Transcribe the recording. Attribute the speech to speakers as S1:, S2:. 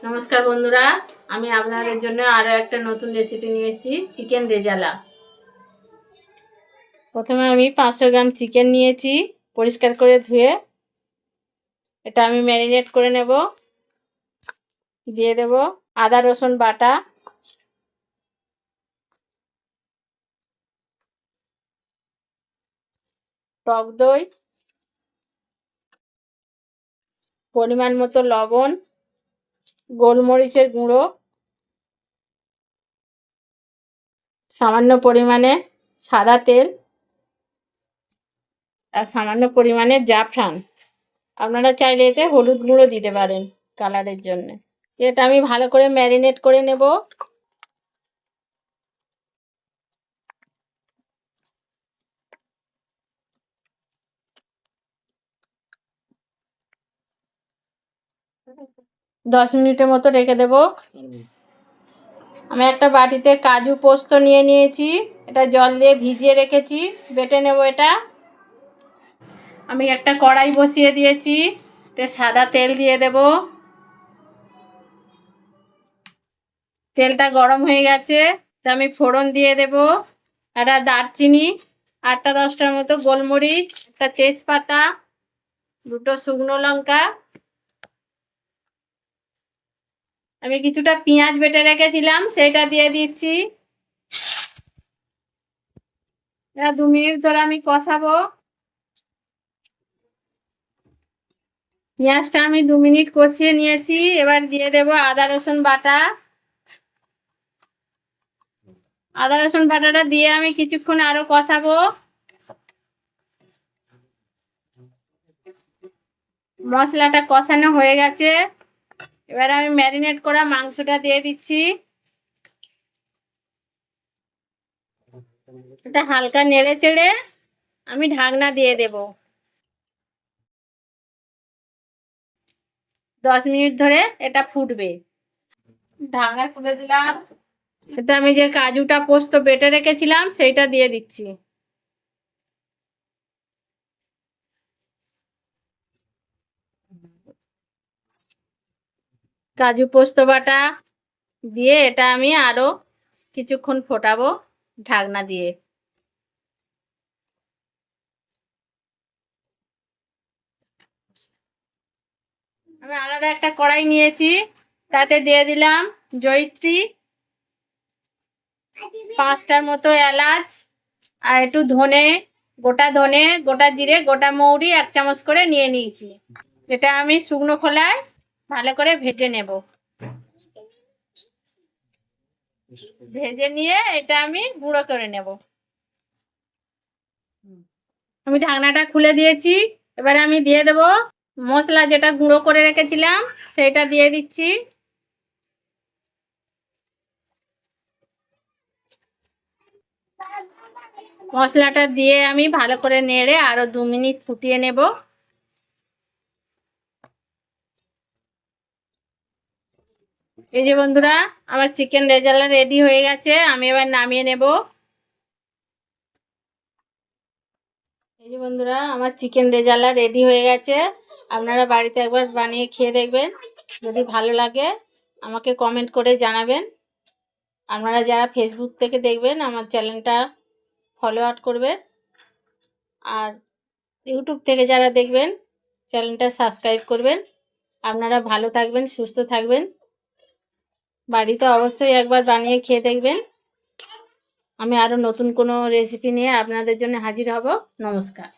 S1: নমস্কার বন্ধুরা, আমি আপনাদের জন্য আরও একটা নতুন রেসিপি নিয়ে এসেছি, চিকেন রেজালা। প্রথমে আমি 500 গ্রাম চিকেন নিয়েছি, পরিষ্কার করে ধুয়ে এটা আমি ম্যারিনেট করে নেব। দিয়ে দেব আদা রসুন বাটা, টক দই, পরিমাণ মতো লবণ, গোলমরিচের গুঁড়ো, সামান্য পরিমাণে সাদা তেল আর সামান্য পরিমাণে জাফরান। আপনারা চাইলে এতে হলুদ গুঁড়ো দিতে পারেন কালারের জন্য। এটা আমি ভালো করে ম্যারিনেট করে নেব। দশ মিনিটের মতো রেখে দেব। আমি একটা বাটিতে কাজু পোস্ত নিয়ে নিয়েছি, এটা জল দিয়ে ভিজিয়ে রেখেছি, বেটে নেব এটা। আমি একটা কড়াই বসিয়ে দিয়েছি, তে সাদা তেল দিয়ে দেব। তেলটা গরম হয়ে গেছে, তা আমি ফোড়ন দিয়ে দেব। একটা দারচিনি, 8-10টার মতো গোলমরিচ, একটা তেজপাতা, 2টো শুকনো লঙ্কা। আমি কিছুটা পেঁয়াজ বেটে রেখেছিলাম, সেটা দিয়ে দিচ্ছি। 2 মিনিট ধরে আমি কষাবো। পেঁয়াজটা আমি 2 মিনিট কষিয়ে নিয়েছি। এবার দিয়ে দেব আদা রসুন বাটা। আদা রসুন বাটাটা দিয়ে আমি কিছুক্ষণ আরো কষাবো। মশলাটা কষানো হয়ে গেছে, এবার আমি ম্যারিনেট করা মাংসটা দিয়ে দিচ্ছি। এটা হালকা নেড়ে চেড়ে আমি ঢাকনা দিয়ে দেব। 10 মিনিট ধরে এটা ফুটবে। ঢাকনা খুলে দিলাম। এটা আমি যে কাজুটা পোস্ত বেটে রেখেছিলাম সেইটা দিয়ে দিচ্ছি। কাজু পোস্ত বাটা দিয়ে এটা আমি আরো কিছুক্ষণ ফোটাবো ঢাকনা দিয়ে। আমি আলাদা একটা কড়াই নিয়েছি, তাতে দিয়ে দিলাম জয়িত্রী, 5টার মতো এলাচ আর একটু ধনে, গোটা ধনে, গোটা জিরে, গোটা মৌরি 1 চামচ করে নিয়ে নিয়েছি। এটা আমি শুকনো খোলায় ভালো করে ভেজে নেব। ভেজে নিয়ে এটা আমি গুঁড়ো করে নেব। আমি ঢাকনাটা খুলে দিয়েছি, এবারে আমি দিয়ে দেব মশলা যেটা গুঁড়ো করে রেখেছিলাম সেটা দিয়ে দিচ্ছি। মশলাটা দিয়ে আমি ভালো করে নেড়ে আরো 2 মিনিট ফুটিয়ে নেব। এই যে বন্ধুরা, আমার চিকেন রেজালা রেডি হয়ে গেছে, আমি এবার নামিয়ে নেব। এই যে বন্ধুরা, আমার চিকেন রেজালা রেডি হয়ে গেছে। আপনারা বাড়িতে একবার বানিয়ে খেয়ে দেখবেন, যদি ভালো লাগে আমাকে কমেন্ট করে জানাবেন। আপনারা যারা ফেসবুক থেকে দেখবেন আমার চ্যানেলটা ফলোআপ করবেন, আর ইউটিউব থেকে যারা দেখবেন চ্যানেলটা সাবস্ক্রাইব করবেন। আপনারা ভালো থাকবেন, সুস্থ থাকবেন। বাড়িতে অবশ্যই একবার বানিয়ে খেয়ে দেখবেন। আমি আরও নতুন কোনো রেসিপি নিয়ে আপনাদের জন্য হাজির হব। নমস্কার।